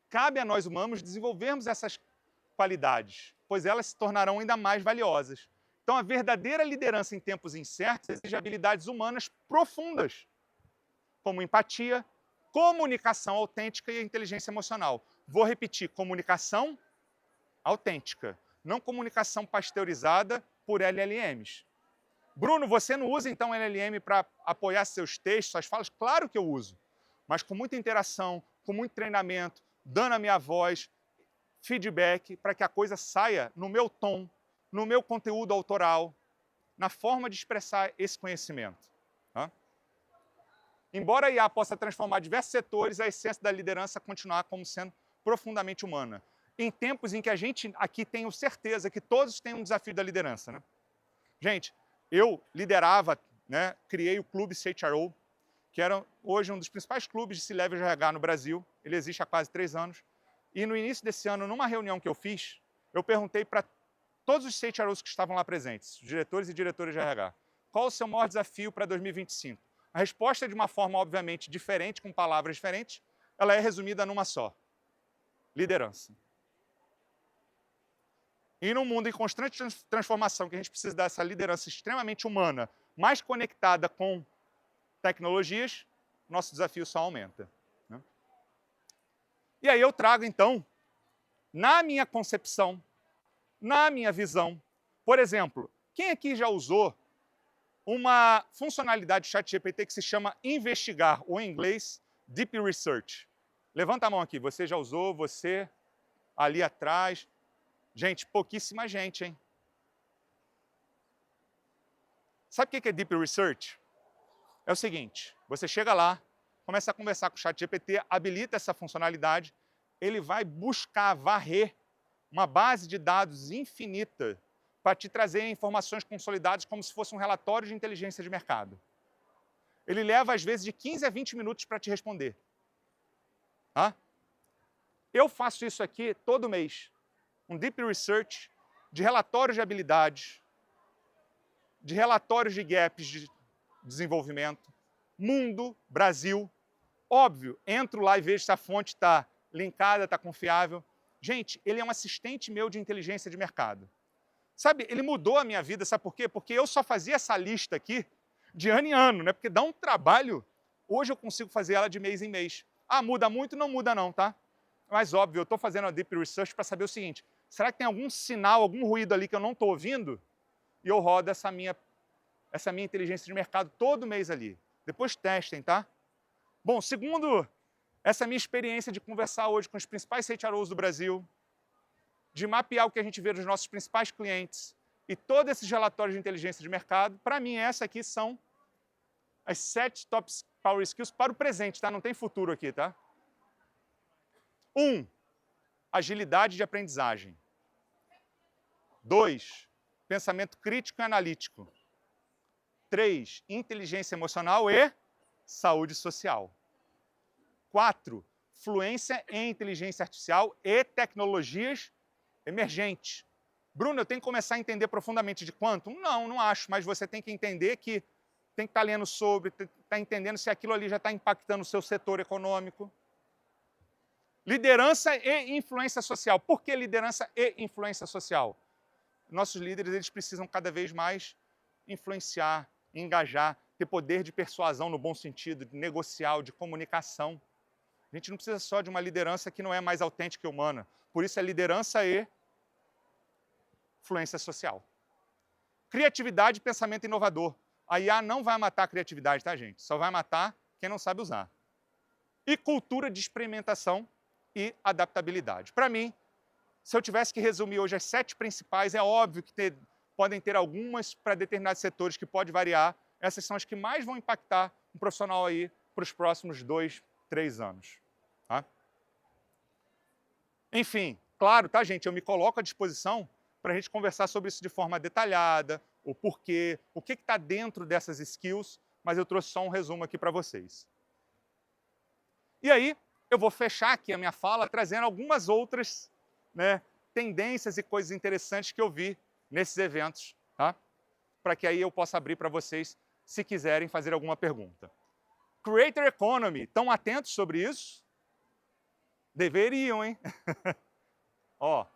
Cabe a nós humanos desenvolvermos essas qualidades, pois elas se tornarão ainda mais valiosas. Então, a verdadeira liderança em tempos incertos exige habilidades humanas profundas, como empatia, comunicação autêntica e inteligência emocional. Vou repetir, comunicação autêntica, não comunicação pasteurizada por LLMs. Bruno, você não usa então LLM para apoiar seus textos, suas falas? Claro que eu uso, mas com muita interação, com muito treinamento, dando a minha voz, feedback, para que a coisa saia no meu tom, no meu conteúdo autoral, na forma de expressar esse conhecimento. Tá? Embora a IA possa transformar diversos setores, a essência da liderança continuar como sendo profundamente humana. Em tempos em que a gente aqui tenho certeza que todos têm um desafio da liderança. Né? Gente, eu liderava, né, criei o Clube CHRO, que era hoje um dos principais clubes de C-Level de RH no Brasil. Ele existe há quase 3 anos. E no início desse ano, numa reunião que eu fiz, eu perguntei para todos os CHROs que estavam lá presentes, diretores e diretoras de RH, qual o seu maior desafio para 2025? A resposta é de uma forma, obviamente, diferente, com palavras diferentes, ela é resumida numa só. Liderança. E num mundo em constante transformação, que a gente precisa dessa liderança extremamente humana, mais conectada com tecnologias, nosso desafio só aumenta. Né? E aí eu trago, então, na minha concepção, na minha visão, por exemplo, quem aqui já usou uma funcionalidade do ChatGPT que se chama investigar, ou em inglês, Deep Research? Levanta a mão aqui, você já usou, você ali atrás. Gente, pouquíssima gente, hein? Sabe o que é Deep Research? É o seguinte, você chega lá, começa a conversar com o ChatGPT, habilita essa funcionalidade, ele vai buscar, varrer uma base de dados infinita para te trazer informações consolidadas como se fosse um relatório de inteligência de mercado. Ele leva, às vezes, de 15 a 20 minutos para te responder. Tá? Eu faço isso aqui todo mês. Um Deep Research de relatórios de habilidades, de relatórios de gaps de desenvolvimento, mundo, Brasil. Óbvio, entro lá e vejo se a fonte está linkada, está confiável. Gente, ele é um assistente meu de inteligência de mercado. Sabe, ele mudou a minha vida, sabe por quê? Porque eu só fazia essa lista aqui de ano em ano, né? Porque dá um trabalho. Hoje eu consigo fazer ela de mês em mês. Ah, muda muito? Não muda não, tá? Mas óbvio, eu estou fazendo a Deep Research para saber o seguinte, será que tem algum sinal, algum ruído ali que eu não estou ouvindo? E eu rodo essa minha inteligência de mercado todo mês ali. Depois testem, tá? Bom, segundo essa minha experiência de conversar hoje com os principais CHROs do Brasil, de mapear o que a gente vê dos nossos principais clientes e todos esses relatórios de inteligência de mercado, para mim, essa aqui são as 7 top power skills para o presente, tá? Não tem futuro aqui, tá? 1. Agilidade de aprendizagem. 2. Pensamento crítico e analítico. 3. Inteligência emocional e saúde social. 4. Fluência em inteligência artificial e tecnologias emergentes. Bruno, eu tenho que começar a entender profundamente de quanto? Não, não acho, mas você tem que entender que tem que estar lendo sobre, está entendendo se aquilo ali já está impactando o seu setor econômico. Liderança e influência social. Por que liderança e influência social? Nossos líderes, eles precisam cada vez mais influenciar, engajar, ter poder de persuasão no bom sentido, de negocial, de comunicação. A gente não precisa só de uma liderança que não é mais autêntica e humana. Por isso é liderança e influência social. Criatividade e pensamento inovador. A IA não vai matar a criatividade, tá, gente? Só vai matar quem não sabe usar. E cultura de experimentação e adaptabilidade. Para mim, Se eu tivesse que resumir hoje as 7 principais, é óbvio que podem ter algumas para determinados setores que pode variar. Essas são as que mais vão impactar um profissional aí para os próximos 2, 3 anos. Tá? Enfim, claro, tá, gente? Eu me coloco à disposição para a gente conversar sobre isso de forma detalhada, o porquê, o que está dentro dessas skills, mas eu trouxe só um resumo aqui para vocês. E aí, eu vou fechar aqui a minha fala trazendo algumas outras, né, tendências e coisas interessantes que eu vi nesses eventos, tá? Para que aí eu possa abrir para vocês, se quiserem fazer alguma pergunta. Creator Economy, estão atentos sobre isso? Deveriam, hein? Ó,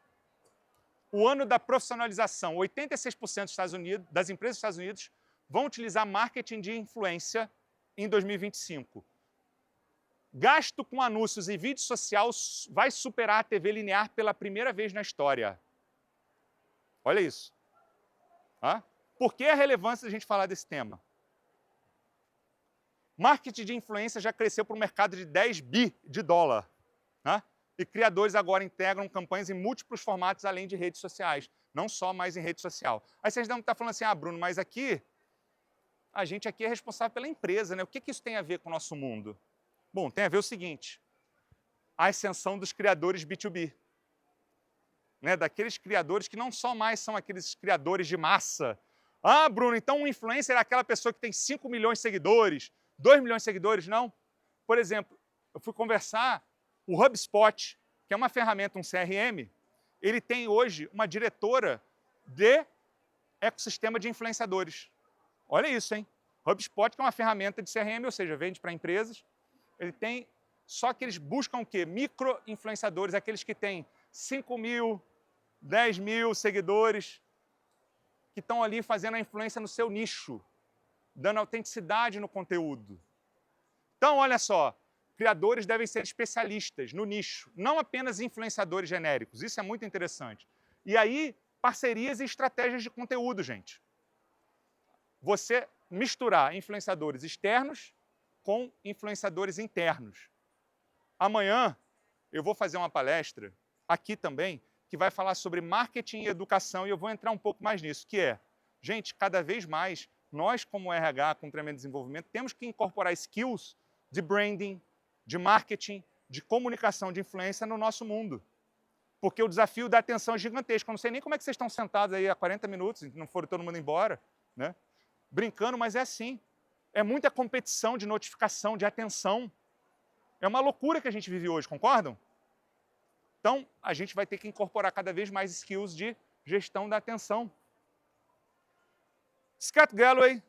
o ano da profissionalização, 86% das empresas dos Estados Unidos vão utilizar marketing de influência em 2025. Gasto com anúncios e vídeo social vai superar a TV linear pela primeira vez na história. Olha isso. Tá? Por que a relevância de a gente falar desse tema? Marketing de influência já cresceu para um mercado de 10 bi de dólar. Tá? E criadores agora integram campanhas em múltiplos formatos, além de redes sociais. Não só mais em rede social. Aí vocês devem estar falando assim, Bruno, mas aqui, a gente aqui é responsável pela empresa, né? O que isso tem a ver com o nosso mundo? Bom, tem a ver o seguinte, a ascensão dos criadores B2B. Né? Daqueles criadores que não só mais são aqueles criadores de massa. Ah, Bruno, então um influencer é aquela pessoa que tem 5 milhões de seguidores, 2 milhões de seguidores, não. Por exemplo, eu fui conversar, o HubSpot, que é uma ferramenta, um CRM, ele tem hoje uma diretora de ecossistema de influenciadores. Olha isso, hein? HubSpot, que é uma ferramenta de CRM, ou seja, vende para empresas. Ele tem, só que eles buscam o quê? Micro-influenciadores, aqueles que têm 5 mil, 10 mil seguidores, que estão ali fazendo a influência no seu nicho, dando autenticidade no conteúdo. Então, olha só, criadores devem ser especialistas no nicho, não apenas influenciadores genéricos. Isso é muito interessante. E aí, parcerias e estratégias de conteúdo, gente. Você misturar influenciadores externos com influenciadores internos. Amanhã eu vou fazer uma palestra aqui também que vai falar sobre marketing e educação e eu vou entrar um pouco mais nisso, que é, gente, cada vez mais nós como RH com tremendo desenvolvimento temos que incorporar skills de branding, de marketing, de comunicação, de influência no nosso mundo. Porque o desafio da atenção é gigantesco. Eu não sei nem como é que vocês estão sentados aí há 40 minutos, não foram todo mundo embora, né? Brincando, mas é assim. É muita competição de notificação, de atenção. É uma loucura que a gente vive hoje, concordam? Então, a gente vai ter que incorporar cada vez mais skills de gestão da atenção. Scott Galloway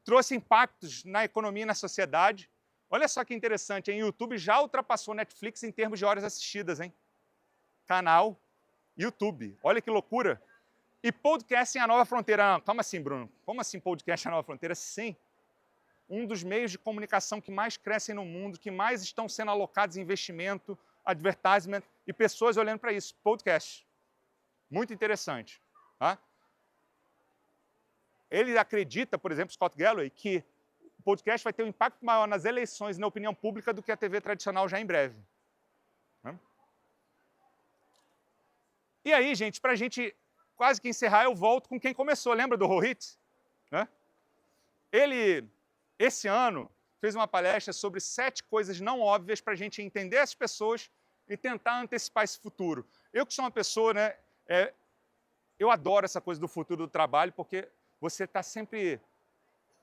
trouxe impactos na economia e na sociedade. Olha só que interessante, hein? O YouTube já ultrapassou Netflix em termos de horas assistidas, hein? Canal YouTube. Olha que loucura. E podcast é a nova fronteira. Não, calma assim, Bruno. Como assim podcast é a nova fronteira? Sim. Um dos meios de comunicação que mais crescem no mundo, que mais estão sendo alocados em investimento, advertisement e pessoas olhando para isso. Podcast. Muito interessante. Tá? Ele acredita, por exemplo, Scott Galloway, que o podcast vai ter um impacto maior nas eleições e na opinião pública do que a TV tradicional já em breve. Né? E aí, gente, para a gente quase que encerrar, eu volto com quem começou. Lembra do Rohit? Né? Ele, esse ano, fez uma palestra sobre 7 coisas não óbvias para a gente entender as pessoas e tentar antecipar esse futuro. Eu que sou uma pessoa, né, eu adoro essa coisa do futuro do trabalho, porque você está sempre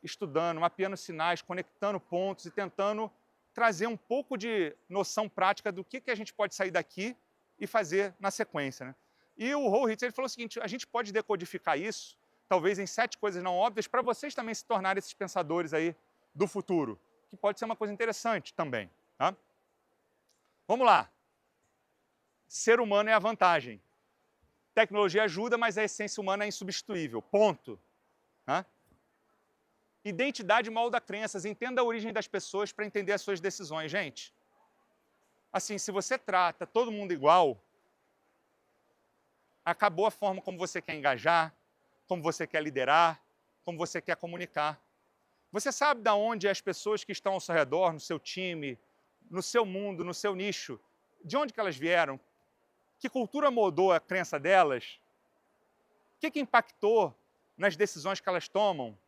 estudando, mapeando sinais, conectando pontos e tentando trazer um pouco de noção prática do que a gente pode sair daqui e fazer na sequência. Né? E o Rohit, ele falou o seguinte, a gente pode decodificar isso, talvez em 7 coisas não óbvias, para vocês também se tornarem esses pensadores aí do futuro, que pode ser uma coisa interessante também. Tá? Vamos lá. Ser humano é a vantagem. Tecnologia ajuda, mas a essência humana é insubstituível. Ponto. Tá? Identidade molda crenças. Entenda a origem das pessoas para entender as suas decisões. Gente, assim, se você trata todo mundo igual, acabou a forma como você quer engajar, como você quer liderar, como você quer comunicar. Você sabe de onde as pessoas que estão ao seu redor, no seu time, no seu mundo, no seu nicho, de onde que elas vieram? Que cultura moldou a crença delas? O que impactou nas decisões que elas tomam?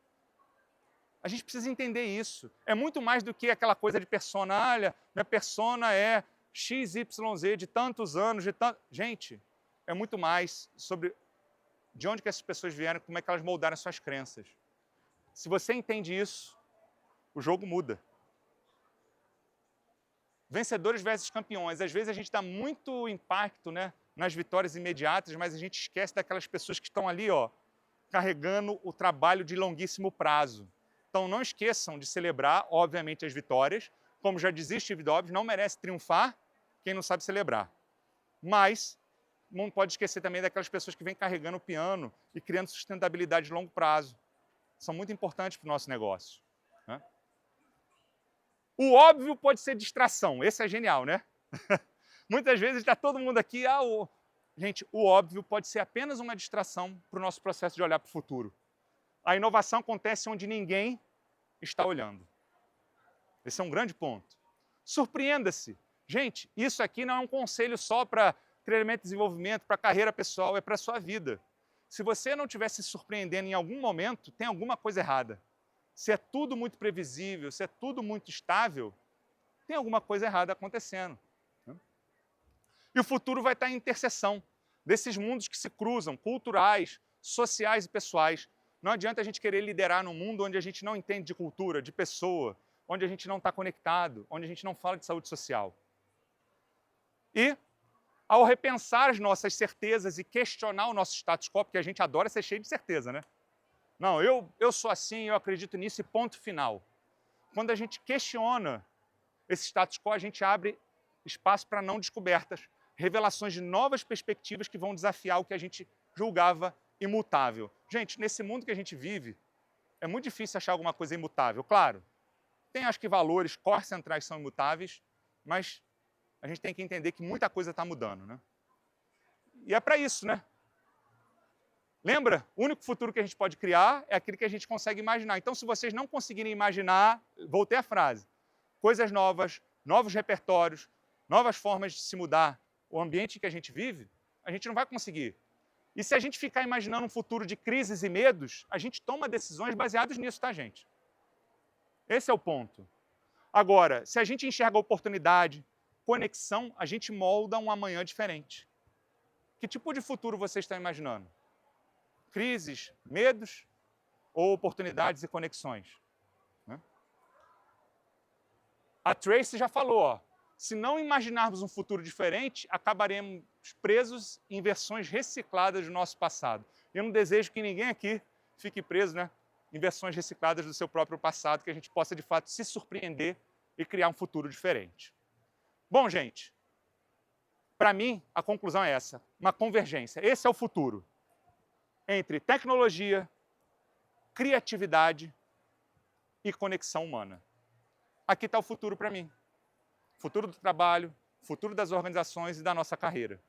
A gente precisa entender isso. É muito mais do que aquela coisa de persona. Olha, minha persona é XYZ de tantos anos, de tanto... Gente, é muito mais sobre de onde que essas pessoas vieram, como é que elas moldaram as suas crenças. Se você entende isso, o jogo muda. Vencedores versus campeões. Às vezes a gente dá muito impacto, né, nas vitórias imediatas, mas a gente esquece daquelas pessoas que estão ali, ó, carregando o trabalho de longuíssimo prazo. Então não esqueçam de celebrar, obviamente, as vitórias. Como já dizia Steve Jobs, não merece triunfar quem não sabe celebrar. Mas não pode esquecer também daquelas pessoas que vêm carregando o piano e criando sustentabilidade de longo prazo. São muito importantes para o nosso negócio, né? O óbvio pode ser distração. Esse é genial, né? Muitas vezes está todo mundo aqui... Gente, o óbvio pode ser apenas uma distração para o nosso processo de olhar para o futuro. A inovação acontece onde ninguém está olhando. Esse é um grande ponto. Surpreenda-se. Gente, isso aqui não é um conselho só para treinamento e desenvolvimento, para carreira pessoal, é para a sua vida. Se você não estiver se surpreendendo em algum momento, tem alguma coisa errada. Se é tudo muito previsível, se é tudo muito estável, tem alguma coisa errada acontecendo. E o futuro vai estar em interseção desses mundos que se cruzam, culturais, sociais e pessoais. Não adianta a gente querer liderar num mundo onde a gente não entende de cultura, de pessoa, onde a gente não está conectado, onde a gente não fala de saúde social. E, ao repensar as nossas certezas e questionar o nosso status quo, porque a gente adora ser cheio de certeza, né? Não, eu sou assim, eu acredito nisso e ponto final. Quando a gente questiona esse status quo, a gente abre espaço para não descobertas, revelações de novas perspectivas que vão desafiar o que a gente julgava imutável. Gente, nesse mundo que a gente vive, é muito difícil achar alguma coisa imutável. Claro, tem acho que valores, cores centrais são imutáveis, mas a gente tem que entender que muita coisa está mudando, né? E é para isso, né? Lembra? O único futuro que a gente pode criar é aquele que a gente consegue imaginar. Então, se vocês não conseguirem imaginar, voltei à frase, coisas novas, novos repertórios, novas formas de se mudar o ambiente que a gente vive, a gente não vai conseguir. E se a gente ficar imaginando um futuro de crises e medos, a gente toma decisões baseadas nisso, tá, gente? Esse é o ponto. Agora, se a gente enxerga oportunidade, conexão, a gente molda um amanhã diferente. Que tipo de futuro você está imaginando? Crises, medos ou oportunidades e conexões? A Tracy já falou, ó, se não imaginarmos um futuro diferente, acabaremos presos em versões recicladas do nosso passado. Eu não desejo que ninguém aqui fique preso, né, em versões recicladas do seu próprio passado, que a gente possa, de fato, se surpreender e criar um futuro diferente. Bom, gente, para mim, a conclusão é essa, uma convergência. Esse é o futuro entre tecnologia, criatividade e conexão humana. Aqui está o futuro para mim. Futuro do trabalho, futuro das organizações e da nossa carreira.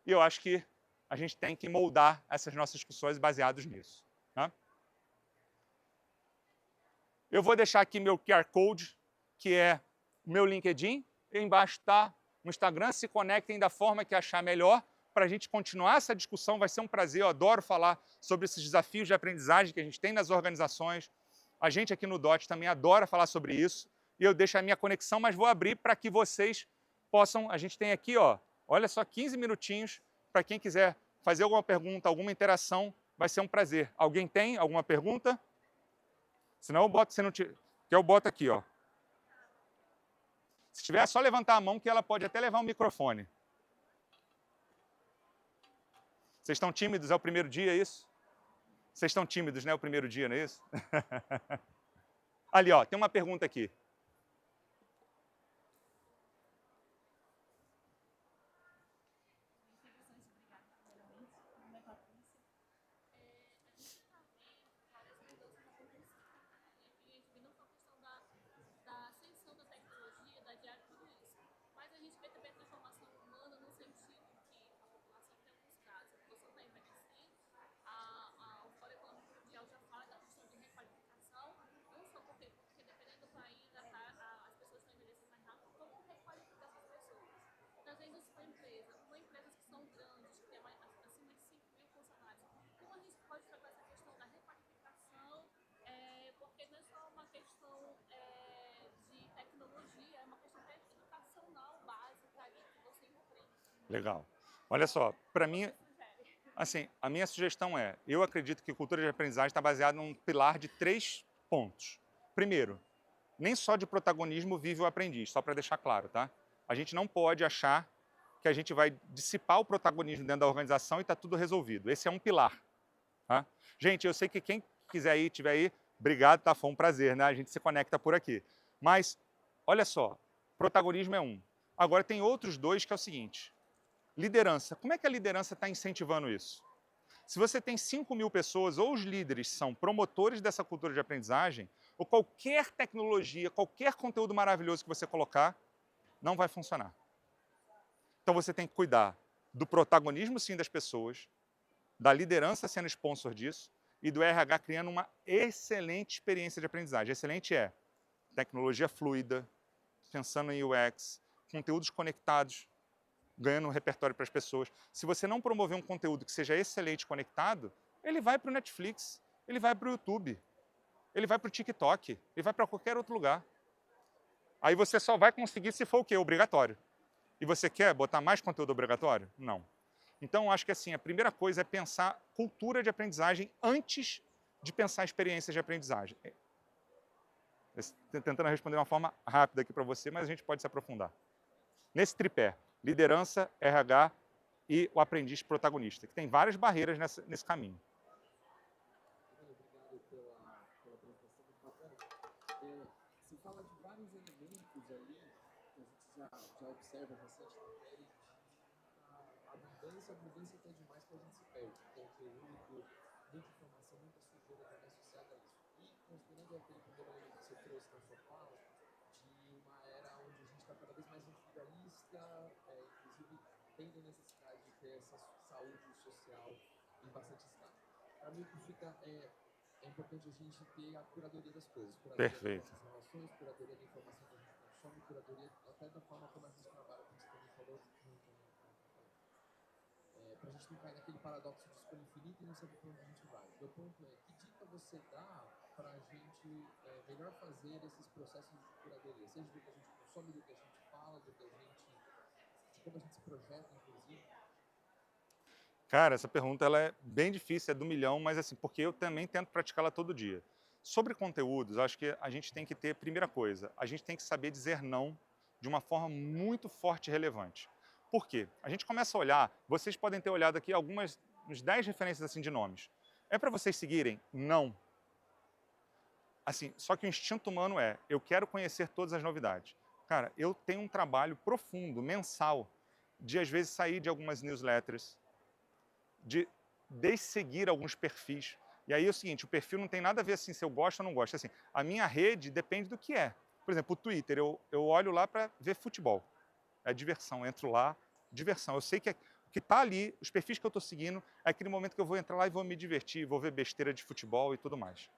E eu acho que a gente tem que moldar essas nossas discussões baseadas nisso, tá? Eu vou deixar aqui meu QR Code, que é o meu LinkedIn. E embaixo está o Instagram. Se conectem da forma que achar melhor para a gente continuar essa discussão. Vai ser um prazer, eu adoro falar sobre esses desafios de aprendizagem que a gente tem nas organizações. A gente aqui no DOT também adora falar sobre isso. E eu deixo a minha conexão, mas vou abrir para que vocês possam... A gente tem aqui, ó, olha só, 15 minutinhos para quem quiser fazer alguma pergunta, alguma interação. Vai ser um prazer. Alguém tem alguma pergunta? Senão eu boto, se não tiver, que eu boto aqui, ó. Se tiver, é só levantar a mão que ela pode até levar um microfone. Vocês estão tímidos? É o primeiro dia, é isso? Vocês estão tímidos, né? O primeiro dia, não é isso? Ali, ó, tem uma pergunta aqui. Legal. Olha só, para mim, assim, a minha sugestão é, eu acredito que cultura de aprendizagem está baseada num pilar de 3 pontos. Primeiro, nem só de protagonismo vive o aprendiz, só para deixar claro, tá? A gente não pode achar que a gente vai dissipar o protagonismo dentro da organização e está tudo resolvido. Esse é um pilar, tá? Gente, eu sei que quem quiser ir, tiver aí, obrigado, tá? Foi um prazer, né? A gente se conecta por aqui. Mas, olha só, protagonismo é um. Agora tem outros dois que é o seguinte, liderança. Como é que a liderança está incentivando isso? Se você tem 5.000 pessoas, ou os líderes são promotores dessa cultura de aprendizagem, ou qualquer tecnologia, qualquer conteúdo maravilhoso que você colocar, não vai funcionar. Então você tem que cuidar do protagonismo, sim, das pessoas, da liderança sendo sponsor disso, e do RH criando uma excelente experiência de aprendizagem. Excelente é tecnologia fluida, pensando em UX, conteúdos conectados, ganhando um repertório para as pessoas. Se você não promover um conteúdo que seja excelente conectado, ele vai para o Netflix, ele vai para o YouTube, ele vai para o TikTok, ele vai para qualquer outro lugar. Aí você só vai conseguir se for o quê? Obrigatório. E você quer botar mais conteúdo obrigatório? Não. Então, acho que assim, a primeira coisa é pensar cultura de aprendizagem antes de pensar experiências de aprendizagem. Tentando responder de uma forma rápida aqui para você, mas a gente pode se aprofundar. Nesse tripé, liderança, RH e o aprendiz protagonista, que tem várias barreiras nesse caminho. Obrigado pela apresentação, muito bacana. Você fala de vários elementos ali que a gente já observa recentemente, a abundância até demais que a gente se perde. Conteúdo, muita informação, muita sujeira também associada a isso. E considerando aquele primeiro elemento que você trouxe na sua fala, de uma era onde a gente está cada vez mais individualista, inclusive tendo a necessidade de ter essa saúde social em bastante estado. Para mim, o que fica é importante a gente ter a curadoria das coisas. Curadoria Perfeito. das nossas relações, curadoria da informação que a gente consome, curadoria até da forma como a gente trabalha, como você também falou, para a gente não cair naquele paradoxo de escolha infinita e não saber para onde a gente vai. Meu ponto é, que dica você dá para a gente melhor fazer esses processos de curadoria? Seja do que a gente consome, do que a gente fala, de como a gente se projeta, inclusive. Cara, essa pergunta ela é bem difícil, é do milhão, mas assim, porque eu também tento praticá-la todo dia. Sobre conteúdos, acho que a gente tem que ter, primeira coisa, a gente tem que saber dizer não de uma forma muito forte e relevante. Por quê? A gente começa a olhar, vocês podem ter olhado aqui uns 10 referências assim de nomes. É para vocês seguirem? Não. Assim, só que o instinto humano é, eu quero conhecer todas as novidades. Cara, eu tenho um trabalho profundo, mensal, de às vezes sair de algumas newsletters, de desseguir alguns perfis. E aí é o seguinte, o perfil não tem nada a ver assim se eu gosto ou não gosto. Assim, a minha rede depende do que é. Por exemplo, o Twitter, eu olho lá para ver futebol. É diversão, eu entro lá, diversão. Eu sei que o que está ali, os perfis que eu estou seguindo, é aquele momento que eu vou entrar lá e vou me divertir, vou ver besteira de futebol e tudo mais.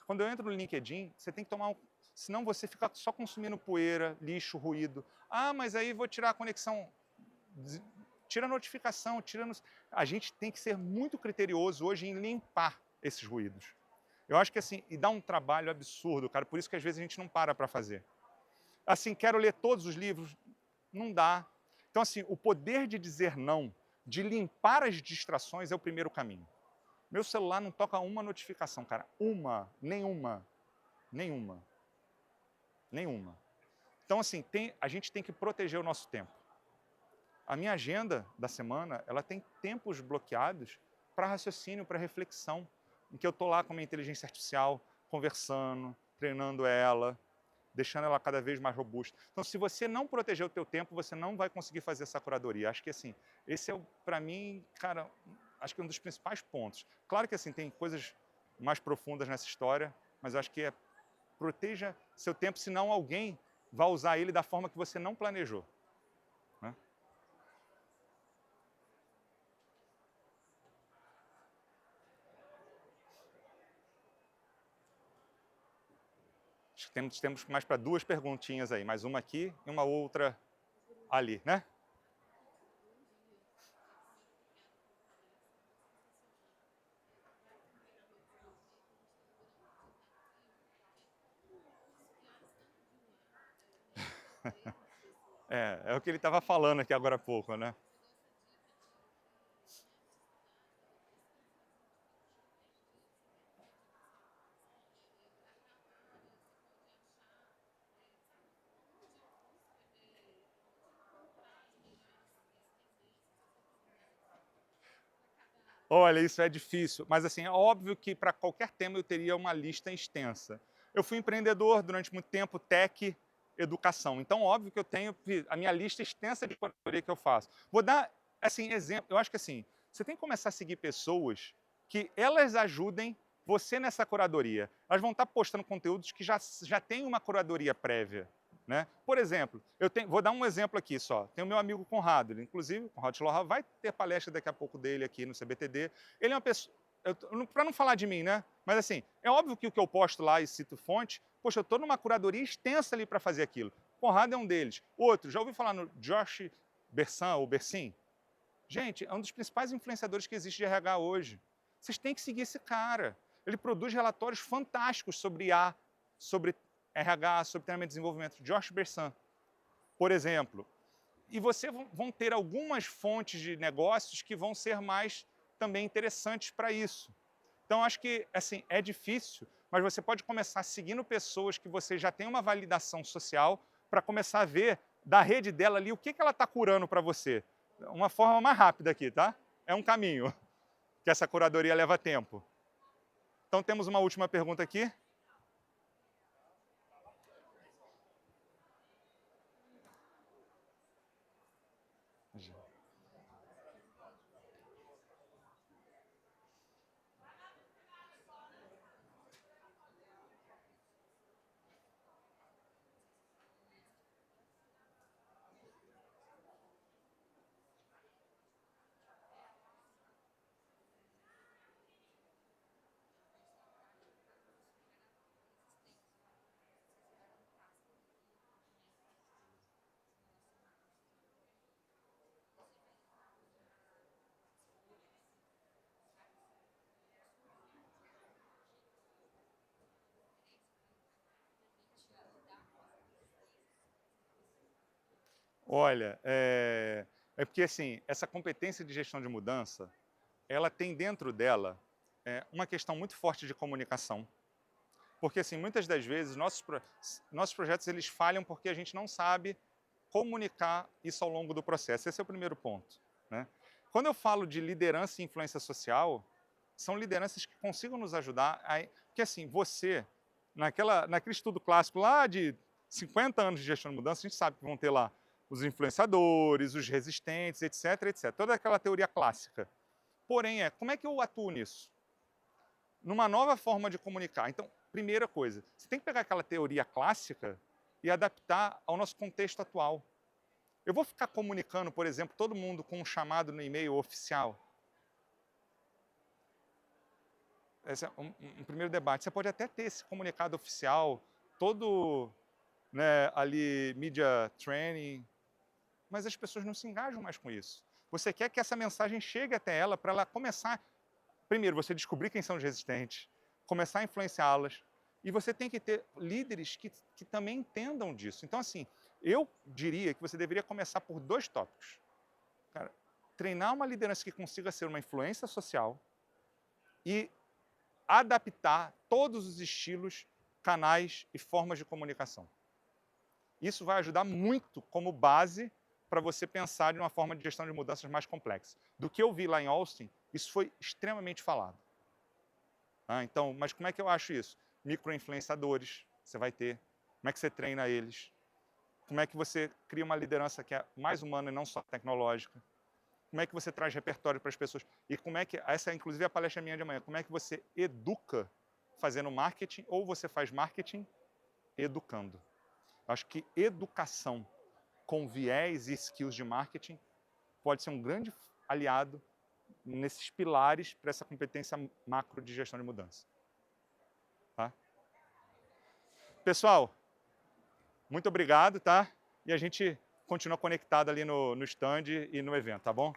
Quando eu entro no LinkedIn, você tem que tomar um... Senão você fica só consumindo poeira, lixo, ruído. Ah, mas aí vou tirar a conexão. Tira a notificação, a gente tem que ser muito criterioso hoje em limpar esses ruídos. Eu acho que assim, e dá um trabalho absurdo, cara, por isso que às vezes a gente não para fazer. Assim, quero ler todos os livros, não dá. Então assim, o poder de dizer não, de limpar as distrações é o primeiro caminho. Meu celular não toca uma notificação, cara, nenhuma. Então assim, a gente tem que proteger o nosso tempo. A minha agenda da semana, ela tem tempos bloqueados para raciocínio, para reflexão, em que eu estou lá com a minha inteligência artificial, conversando, treinando ela, deixando ela cada vez mais robusta. Então, se você não proteger o teu tempo, você não vai conseguir fazer essa curadoria. Acho que, assim, esse é, para mim, cara, acho que é um dos principais pontos. Claro que, assim, tem coisas mais profundas nessa história, mas acho que proteja seu tempo, senão alguém vai usar ele da forma que você não planejou. Né? Temos mais para 2 perguntinhas aí, mais uma aqui e uma outra ali, né? É o que ele estava falando aqui agora há pouco, né? Olha, isso é difícil, mas assim, é óbvio que para qualquer tema eu teria uma lista extensa. Eu fui empreendedor durante muito tempo, tech, educação. Então, óbvio que eu tenho a minha lista extensa de curadoria que eu faço. Vou dar, assim, exemplo. Eu acho que assim, você tem que começar a seguir pessoas que elas ajudem você nessa curadoria. Elas vão estar postando conteúdos que já têm uma curadoria prévia. Né? Por exemplo, vou dar um exemplo aqui só. Tem o meu amigo Conrado, inclusive, o Conrado Schlohar vai ter palestra daqui a pouco dele aqui no CBTD. Ele é uma pessoa, para não falar de mim, né? Mas assim, é óbvio que o que eu posto lá e cito fonte, poxa, eu estou numa curadoria extensa ali para fazer aquilo. Conrado é um deles. Outro, já ouviu falar no Josh Bersin ou Bersin? Gente, é um dos principais influenciadores que existe de RH hoje. Vocês têm que seguir esse cara. Ele produz relatórios fantásticos sobre IA, sobre RH, sobre treinamento e desenvolvimento. Josh Bersin, por exemplo. E você vão ter algumas fontes de negócios que vão ser mais também interessantes para isso. Então, acho que assim, é difícil, mas você pode começar seguindo pessoas que você já tem uma validação social para começar a ver da rede dela ali o que ela está curando para você. Uma forma mais rápida aqui, tá? É um caminho, que essa curadoria leva tempo. Então, temos uma última pergunta aqui. Olha, é porque assim, essa competência de gestão de mudança, ela tem dentro dela uma questão muito forte de comunicação. Porque assim, muitas das vezes nossos projetos eles falham porque a gente não sabe comunicar isso ao longo do processo. Esse é o primeiro ponto, né? Quando eu falo de liderança e influência social, são lideranças que consigam nos ajudar porque assim, você naquele estudo clássico lá de 50 anos de gestão de mudança, a gente sabe que vão ter lá os influenciadores, os resistentes, etc, etc. Toda aquela teoria clássica. Porém, como é que eu atuo nisso? Numa nova forma de comunicar. Então, primeira coisa, você tem que pegar aquela teoria clássica e adaptar ao nosso contexto atual. Eu vou ficar comunicando, por exemplo, todo mundo com um chamado no e-mail oficial? Esse é um primeiro debate. Você pode até ter esse comunicado oficial, todo ali, media training, mas as pessoas não se engajam mais com isso. Você quer que essa mensagem chegue até ela para ela começar. Primeiro, você descobrir quem são os resistentes, começar a influenciá-las, e você tem que ter líderes que também entendam disso. Então, assim, eu diria que você deveria começar por 2 tópicos. Cara, treinar uma liderança que consiga ser uma influência social e adaptar todos os estilos, canais e formas de comunicação. Isso vai ajudar muito como base para você pensar de uma forma de gestão de mudanças mais complexa. Do que eu vi lá em Austin, isso foi extremamente falado. Então, mas como é que eu acho isso? Micro-influenciadores você vai ter. Como é que você treina eles? Como é que você cria uma liderança que é mais humana e não só tecnológica? Como é que você traz repertório para as pessoas? E como é que, essa é inclusive a palestra minha de amanhã, como é que você educa fazendo marketing ou você faz marketing educando? Acho que educação com viés e skills de marketing pode ser um grande aliado nesses pilares para essa competência macro de gestão de mudança. Tá? Pessoal, muito obrigado, tá? E a gente continua conectado ali no stand e no evento, tá bom?